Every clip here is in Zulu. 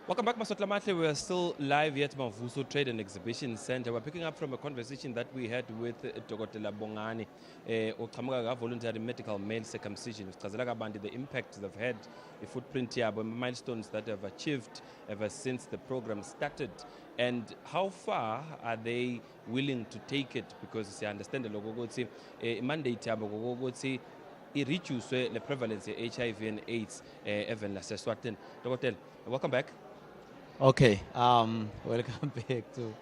Welcome back, Masotla Matle. We are still live here at Mavuso Trade and Exhibition Center. We're picking up from a conversation that we had with Dr. Bongani, Oqhamuka voluntary medical male circumcision. The impact they've had, the footprint here, milestones that they've achieved ever since the program started, and how far are they willing to take it? Because I understand the logo mandate reduce the prevalence of HIV and AIDS even last Eswatini. Dr. Welcome back. Okay, welcome back to.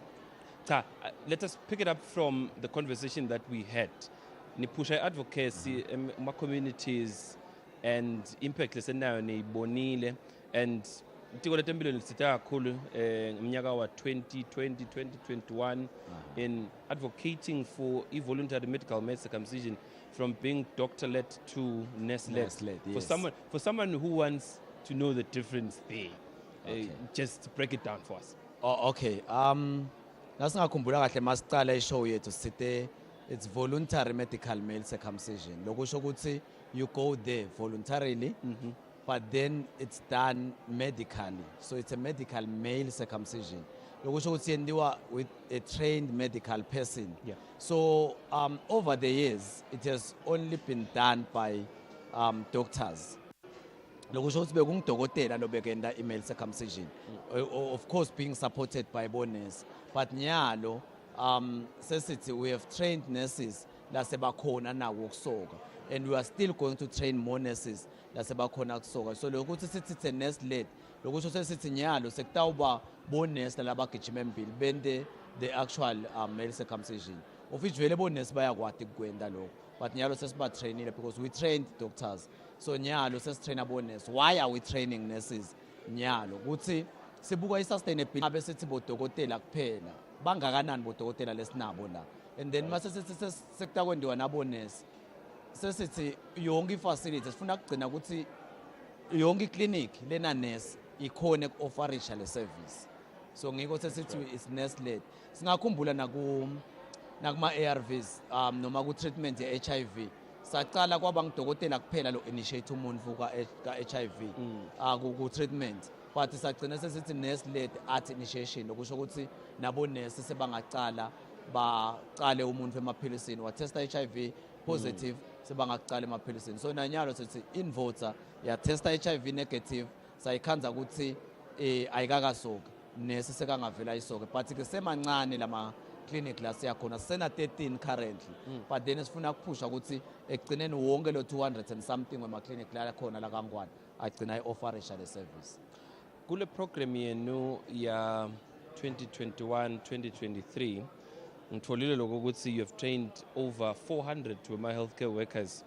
Let us pick it up from the conversation that we had. Nipusha advocacy, my communities, and impact lessenayo ni bonile, and tiko letembilo nisita kakhulu mnyaka wa 2020 2021 in advocating for voluntary medical male circumcision from being doctor-led to nurse-led. Yes. For someone who wants to know the difference there. Okay. Just break it down for us. Oh, okay. Nasingakhumbula kahle masiqala ishow yethu sithe it's voluntary medical male circumcision. Lokusho ukuthi you go there voluntarily, but then it's done medically. So it's a medical male circumcision. Lokusho ukuthi yenziwa with a trained medical person. Yeah. So over the years it has only been done by doctors. Lokusho ukuthi bekungudokotela lobekenda email circumcision, of course being supported by bonus, but nyalo sesithi we have trained nurses lasebakhona nako ukusoka, and we are still going to train more nurses lasebakhona ukusoka. So lokuthi sithi it's a nurse led, lokusho sesithi nyalo sekutawuba bonus labagijima embili bende the actual male circumcision, of which vele bonus bayakwati kwenda lokho, but nyalo sesiba trainile because we trained doctors. So nyalo sesitraina bonus. Why are we training nurses? Nyalo ukuthi sibuka i-sustainability abe sithi bodokotela kuphela bangakanani bodokotela lesinabo la, and then mase sithi sekutakwendiwa nabo nurse sesithi yonke i-facility sifuna kugcina ukuthi yonke i-clinic lena nurse ikhona ku-offerisha le service. So ngiko sesithi is nurse led. Singakhumbula nakuma-ARVs noma ku-treatment ye-HIV saqala kwaba ngidokotela kuphela lo initiate umuntu ka-HIV ku-treatment, but sagcina sesithi nurse led at initiation, lokusho ukuthi nabo nurse sebangacala baqale umuntu emaphilisini watesta HIV positive sebangacala emaphilisini. So nanyalo sithi invoter yatesta HIV negative sayikhanza ukuthi ayikakasoka nurse sekangavela ayisoke, but ke semancane lama clinic la siyakhona sena 13 currently, but then sifuna kuphusha ukuthi ekugcineni wonke lo 200 and something wema clinic la khona la kaNgwane agcina i-offerisha le service. Kule program yenu ya 2021 2023 ngitholile lokho ukuthi you have trained over 400 wema healthcare workers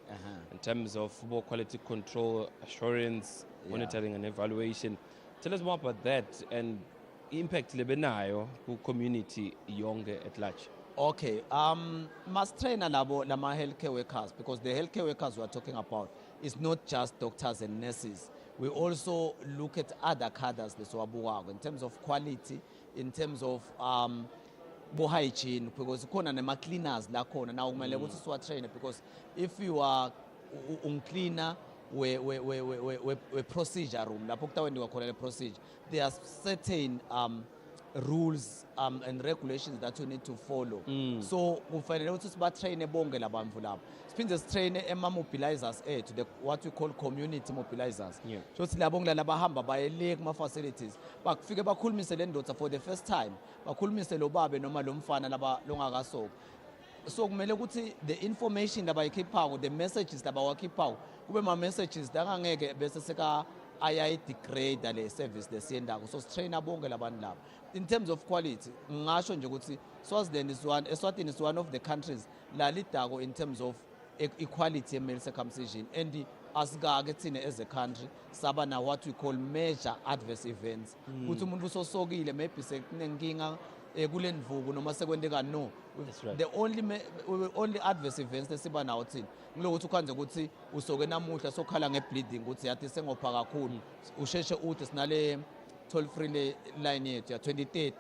in terms of quality control, assurance, monitoring and evaluation. Tell us more about that and impact lebenayo ku community yonke at large. Okay, must train lama healthcare workers, because the healthcare workers we are talking about is not just doctors and nurses. We also look at other cadres in terms of quality, in terms of hygiene, because khona nema cleaners la khona na kumele ukuthi siwatrain, because if you are cleaner we procedure room lapho kutawendiwa khona le procedure, there are certain rules and regulations that you need to follow. So kufanele ukuthi sibatrain bonke labantu labo, siphinde sitrain ema-mobilizers ethu, what we call community mobilizers. So sithi labo ngilala bahamba bayele kuma-facilities bakufike bakhulumise le ndoda for the first time, bakhulumise lo babe noma lo mfana laba longakasoka. So kumele ukuthi the information labayikhiphayo, the messages labawakhiphayo kube ma-messages angangeke bese seka ayayi-degrade le service lesiyendako. So sitraina bonke labantu labo. In terms of quality ngisho nje ukuthi Eswatini is one of the countries la lidako in terms of equality male circumcision, and asikake thina as a country saba na what we call major adverse events, ukuthi umuntu usosokile maybe sekunenkinga kule ndvuku noma sekwendeka no. The only adverse events lesiba nawo thina ngilokuthi ukhanze ukuthi usoke namuhla sokhala ngebleeding ukuthi yathi sengopha kakhulu usheshe uthi sinale toll free line yethu ya 2030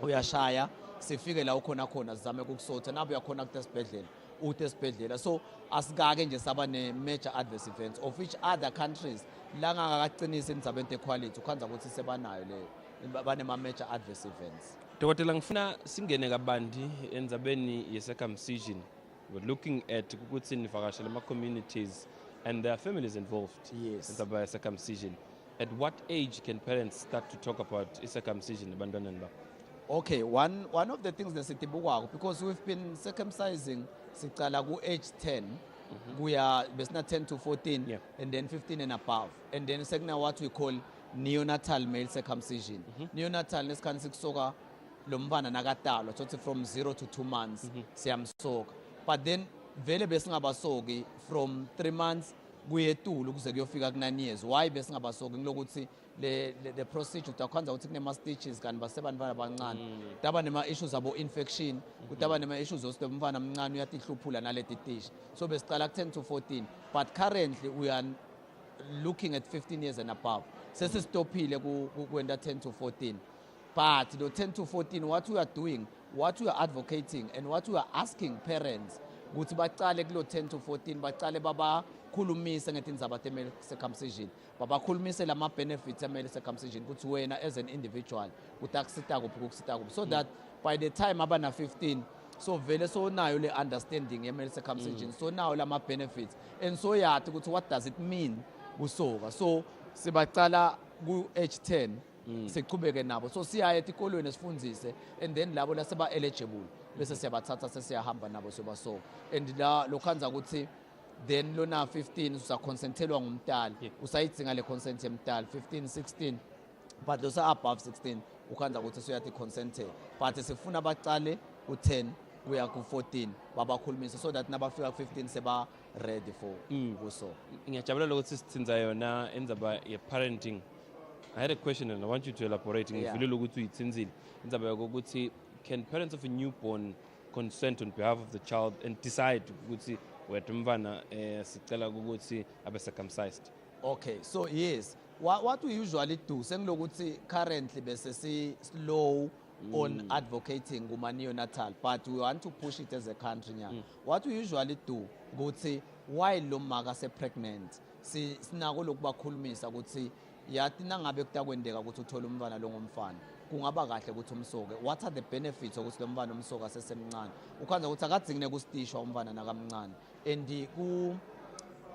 uyashaya sifike la ukhona sizame ukukusotha nabe uyakhona ku esibhedlela ute esibhedlela. So asikake nje saba ne-major adverse events of which other countries la ngakaqinisa indzabeni equality ukhanza ukuthi sebanayo le banema-major adverse events. Dokotela ngifuna singene kabanti endzabeni ye-circumcision. We're looking at ukuthi nivakashele ama-communities and there are families involved Yes. in the circumcision. At what age can parents start to talk about circumcision? Okay, one of the things that because we've been circumcising sicala ku age 10, kuya besina 10 to 14, Yeah. and then 15 and above, and then sekuna what we call neonatal male circumcision. Neonatal nesikhathi sikusoka lo mfana nakatalwa sokuthi from 0 to 2 months siyamsoka, but then vele besingabasoki from 3 months kuye etulu kuze kuyofika ku 9 years. Why besingabasoki ngilokuthi the procedure utakwanza ukuthi kunema stitches kanti basebantwana abancane taba nema issues abo infection kutaba nema issues zokuthi umfana omncane uyatihluphula naleti tishi, so besicala ku 10 to 14, but currently we are looking at 15 years and above. Sesistopile kwenda 10 to 14, but the 10 to 14 what we are doing, what we are advocating and what we are asking parents ukuthi bacale kulo 10 to 14 bacale babakhulumise ngetindzaba te-male circumcision, babakhulumise lama benefits e-male circumcision ukuthi wena as an individual utakusita kuphi kukusita kuphi, so that by the time abana 15 so vele so nayo le understanding ye-male circumcision, so nayo lama benefits and so yathi ukuthi what does it mean kusoka. So sibacala ku age 10 siqhubeke nabo, so siyaya etikolweni sifundzise and then labo laseba eligible bese siyabathatha sesiyahamba nabo sobasoka, and la lokhanza ukuthi then lona 15 usakonsenthelwa ngumntali, usayidzinga le consent yemntali 15 16, but those are above 16 ukhanza ukuthi soyathi consente, but sifuna bacale u10 kuya ku 14 babakhulumise so that nabafika ku 15 seba ready for kusoka. Ngiyajabulela ukuthi sithinza yona endzaba ye-parenting. I had a question and I want you to elaborate. Ngifilile ukuthi uyithinzile indzaba yokuthi can parents of a newborn consent on behalf of the child and decide ukuthi wethu umfana sicela ukuthi abe circumcised? Okay, so yes, what we usually do sengilokuthi currently bese si slow on advocating kuma neonatal, but we want to push it as a country now. What we usually do ukuthi while lo maka se pregnant sinako lokubakhulumisa ukuthi yathi nangabe kutakwendeka ukuthi uthola umfana lo ngomfana kungaba kahle ukuthi umsoke, what are the benefits ukuthi lo mfana umsoka sesemncane, ukhanza ukuthi akadzingine kusitishwa umfana nakamncane and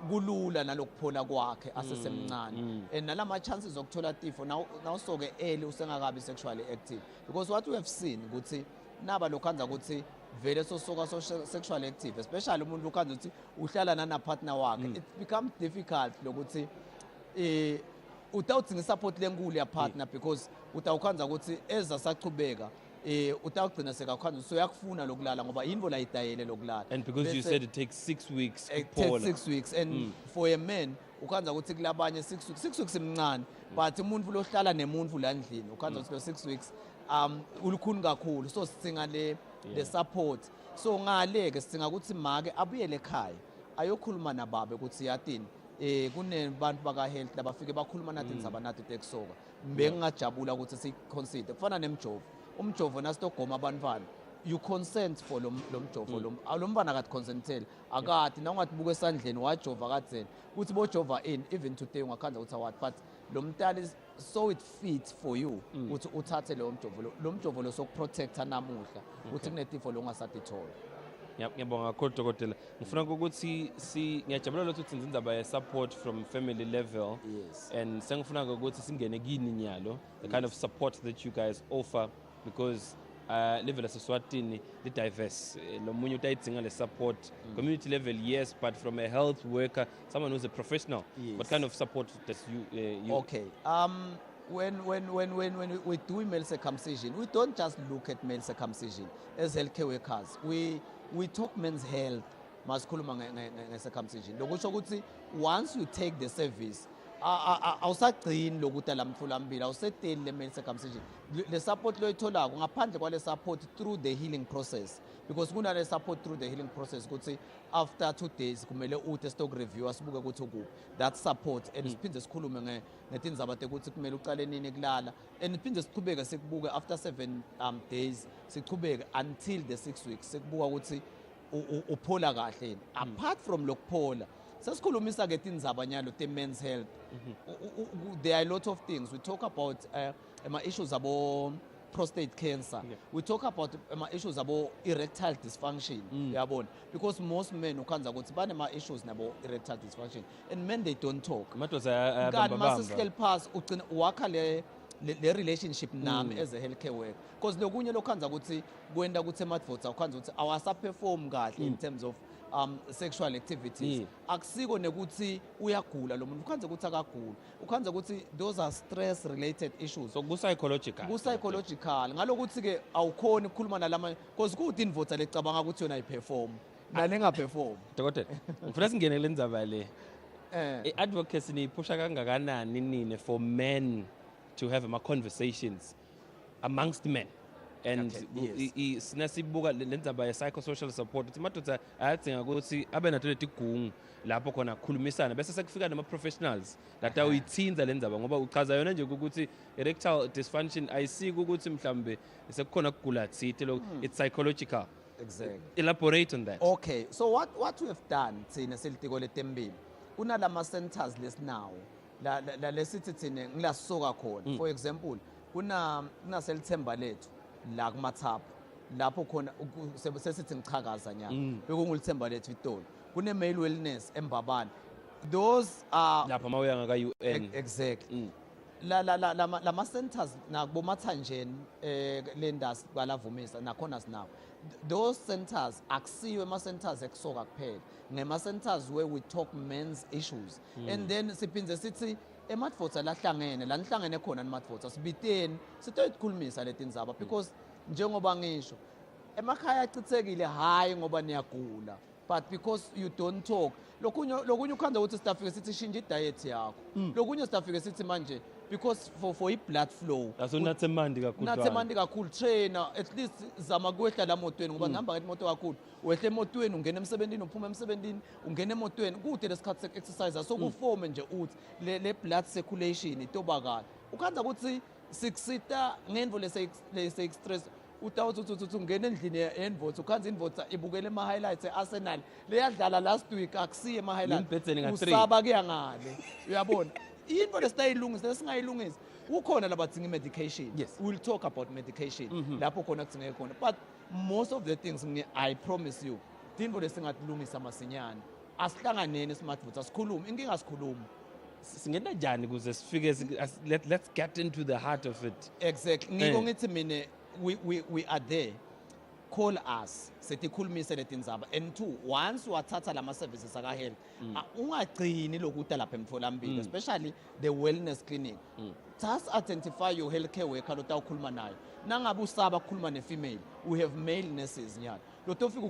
kulula nalokuphola kwakhe asesemncane and nalama chances okuthola tifo nawusoke early usengakabi sexually active, because what we have seen ukuthi naba lokhanza ukuthi vele sosoka so sexually active, especially umuntu ukhanza ukuthi uhlala nana partner wakhe, it becomes difficult lokuthi utawudzinga support lenkulu ya partner because utawukhanza ukuthi ezasachubeka utawugcina sekakhanza so yakufuna lokulala ngoba yinvo la idayele lokulala, And because you said it takes 6 weeks it takes 6 weeks and for a man ukhanza ukuthi kulabanye 6 weeks imncane, but umuntu lohlala nemuntu la endlini ukhanza ukuthi 6 weeks ulukhuni kakhulu, so sidzinga le support. So ngale ke sidzinga ukuthi make abuyele ekhaya ayokhuluma nababe ukuthi yatini kunebantu baka health labafike bakhuluma nathi indzaba nathi tekusoka, bengingajabula ukuthi siconsider kufana nemjovo. Umjovo nasitogoma abantwana you consent for lo mjovo lo mfana akathi consentele akathi nawungathi buka esandleni wajova kadzeni ukuthi bojova in even today ungakhanza ukuthi awat, but lo mntali so it fits for you ukuthi uthathe lo mjovo lo sokuprotecta namuhla ukuthi kunetifo lo ungasatithola. Ngiyabonga kakhulu dokotela. Ngifuna ukuthi ngiyajabulela ukuthi uthinze indaba ye support from family level. Yes. And sengifuna ukuthi singene kini nyalo the kind of support that you guys offer, because level as Eswatini the diverse lo munye utayidzinga le support community level, yes, but from a health worker, someone who's a professional, yes. What kind of support does you Okay, when we do male circumcision, we don't just look at male circumcision as healthcare workers. We talk men's health masikhuluma nge-circumcision, lokusho ukuthi once you take the service awusagcini lokuthi lamtholampilo awuseteli le-male circumcision, le support loyitholako ngaphandle kwale support through the healing process, because kunale support through the healing process ukuthi after 2 days kumele uthi stock review asibuke ukuthi ukuphi that support, and siphinde sikhulume ngetindzaba tekuthi kumele uqale nini kulala, and siphinde siqhubeke sikubuke after 7 days siqhubeke until the 6 weeks sikubuka ukuthi uphola kahle apart from lokuphola sesikhulumisa ke tindzaba nyalo te-men's health there are a lot of things we talk about ama-issues abo prostate cancer we talk about ama-issues abo erectile dysfunction uyabona because most men ukhanza ukuthi banema-issues nabo erectile dysfunction and men they don't talk kanti masesihleli phasi ugcina wakha le relationship nami as a healthcare worker because lokunye lokhanza ukuthi kwenda ukuthi emadvodza ukhanza ukuthi awasaperform kahle in terms of sexual activities akusiko nekuthi uyagula lo muntu ukhanza ukuthi akagula ukhanza ukuthi those are stress related issues so ku-psychological ngalokuthi ke awukhoni ukukhuluma nalama because kuthi indvodza lecabanga ukuthi yona ayiperform nalengaperform dokotela ngifuna singene kule ndzaba le i-advocacy niyiphusha kangakanani nini for men to have ama-conversations amongst men and sinasibuka le ndzaba ye-psychosocial support ukuthi madoda ayadzinga ukuthi abe nato letigungu lapho khona khulumisana bese sekufika nama-professionals lati awuyithinza le ndzaba ngoba uchaza yona nje ukuthi erectile dysfunction ayisiki ukuthi mhlawumbe sekukhona kugula tsite it's psychological. Exactly. Elaborate on that. Okay, so what we have done thina selitiko letembili kunalama centers lesinawo la lesithi thina ngilasuka khona for example kuna selithemba lethu la kumathapha lapho khona sesithi ngichakaza nya bekungulithemba lethu itolo kune male wellness embabane those are lapha mawuya ngaka UN exactly lama centers nakubomathanjeni lendas kwalavumisa nakhona sinawo those centers akusiwe ama-centers ekusoka kuphela ngema-centers where we talk men's issues and then siphinze sithi emadvodza lahlangene la nihlangene khona nimadvodza sibiteni sitoyikhulumisa leti ndzaba because njengoba ngisho emakhaya achithekile hayi ngoba niyagula but because you don't talk lokunye ukhanda ukuthi sitafike sithi shintsha i-diet yakho lokunye sitafike sithi manje because for i-blood flow unathe mandi kakhulu trainer at least zama kwehla la motweni ngoba ngihamba ngemoto kakhulu wehle emotweni ungena emsebentini uphuma emsebentini ungena emotweni kude lesikhathi se-exercise so kufome nje uthi le blood circulation itobakala ukhanza ukuthi sikusita ngendvo lese-express utawuthi ungena endlini yenvodza ukhanza indvodza ibukele ama-highlights e-Arsenal leyadlala last week akusiye ama-highlights usaba kuya ngale uyabona into lesitayilungisa lesingayilungisa ukhona labadzinga medication we'll talk about medication lapho khona kudzingeke khona but most of the things I promise you tinto lesingatilungisa masinyane asihlanganeni simadvodza sikhulume inkinga sikhuluma singena njani kuze sifike let's get into the heart of it exactly ngiko ngithi mina we are there call us setikhulumise letindzaba and two once wathatha lama services aka health ungagcini lokuta lapha emtholampilo especially the wellness clinic just identify your healthcare worker lotawukhuluma nayo nangabe usaba ukukhuluma ne-female we have male nurses nyalo lotofika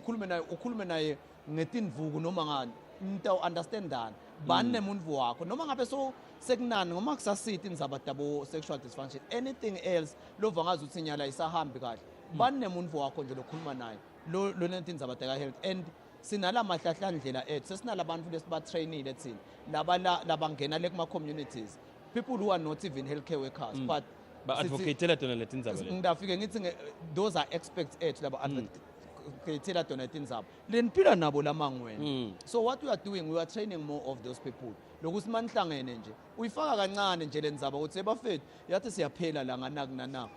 ukhulume naye ngetinvuku noma ngani into understandani bani nemuntu wakho noma ngabe so sekunani ngoma kusasithi indzaba tabo sexual dysfunction anything else lova ngazi ukuthi nyala isahambi kahle bani nemuntu wakho nje lokhuluma naye lo nentindzaba teka health and sinala mahlahlandlela ethu sesinala bantu lesibatrainile thina labangena le kuma communities people who are not even healthcare workers but ba-advocatela tona letindzaba ngidafike ngithi those are experts ethu laba advocatela tona letindzaba leniphila nabo lamangwena so what we are doing we are training more of those people lokuthi manihlangene nje uyifaka kancane nje lendzaba ukuthi ebafethu yathi siyaphela la nganakunana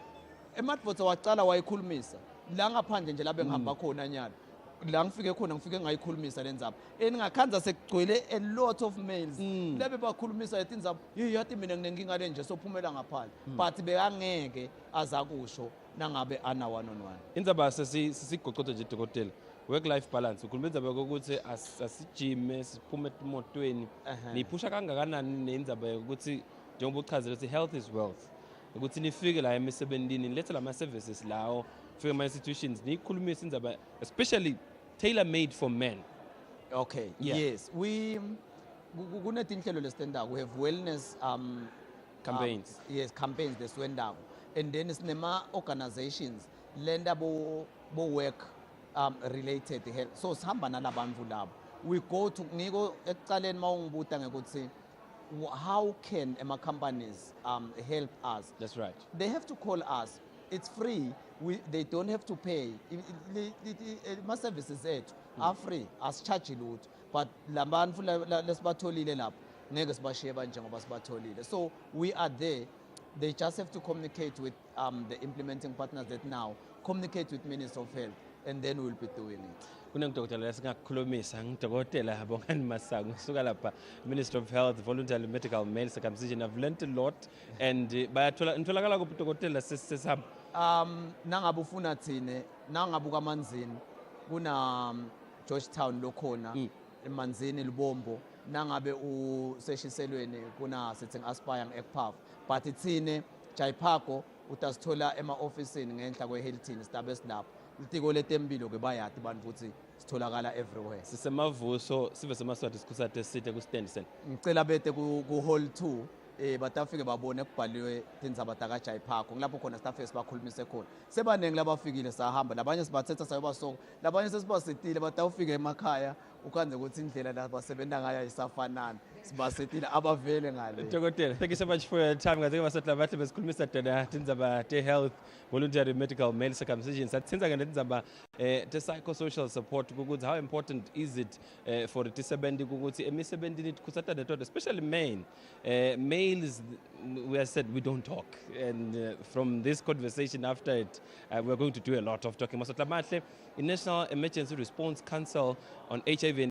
emadvodza wacala wayikhulumisa la ngaphandle nje labe ngihamba khona nyalo la ngifike khona ngifike ngayikhulumisa lendzaba engakhanza sekugcwele a lot of males labe bakhulumisa letindzaba yathi mina nginenkinga lenje sophumela ngaphandle but bekangeke azakusho nangabe ana one on one indzaba sesigoqothe nje dokotela work life balance ukhuluma indzaba yokuthi asijime siphume emotweni niyiphusha kangakanani nendzaba yokuthi njengoba uchazile ukuthi health is wealth ukuthi nifike la emisebentini nilethe lama services lawo fike ama institutions nikhulumisa indzaba especially tailor made for men. Okay, yes, we kunetinhlelo lesitendako we have wellness campaigns campaigns leswendako and then sinema organizations lenda bo work related health so sihamba nalabantu labo we go to ngiko ekucaleni mawungibuta ngekuthi how can companies help us? That's right. They have to call us. It's free. they don't have to pay. My services ethu are free, asicharge lutho. But labantu lesibatholile lapho ngeke sibashiye banje ngoba sibatholile. So we are there. They just have to communicate with the implementing partners that now communicate with Minister of Health, and then we'll be doing it. Kunengidokotela lesingakukhulumisa ngidokotela Bongani Masango suka lapha Minister of Health voluntary medical male circumcision. I've learned a lot and bayathola nitholakala kuphi dokotela sesihamba Nangabe ufuna thine nangabe kaManzini kuna Georgetown lokhona eManzini Lubombo, nangabe useshiselweni kuna sitting Aspire ngeEkpav, but ithine Jhpiego utasithola ema-ofisini ngenhla kweHilton sitabe silapho. Litiko letempilo ke bayati bantu ukuthi sitholakala everywhere. sisemavuso sive semaswati sikhusate eside ku-stand sen Ngicela bete ku hall 2 batafike babone kubhaliwe tindzaba taka-Jhpiego, ngilapho khona sitafike sibakhulumise khona. Sebaningi labafikile sahamba, labanye sibathetha sayobasonga, labanye sesibasetile batawufika emakhaya ukhanze ukuthi indlela la basebenta ngayo ayisafanani, sibasetile abavele ngale. Dokotela, thank you so much for your time. Ngazeke masatla bahle besikhulumisa tona tindzaba te-health voluntary medical male circumcision. Satsenza ngale tindzaba te-psychosocial support ukuthi how important is it for tisebenzi ukuthi emisebenzini tikhusatane todwa, especially men. Males, we have said we don't talk, and from this conversation after it, we're going to do a lot of talking. Masatla mahle, National Emergency Response Council on HIV and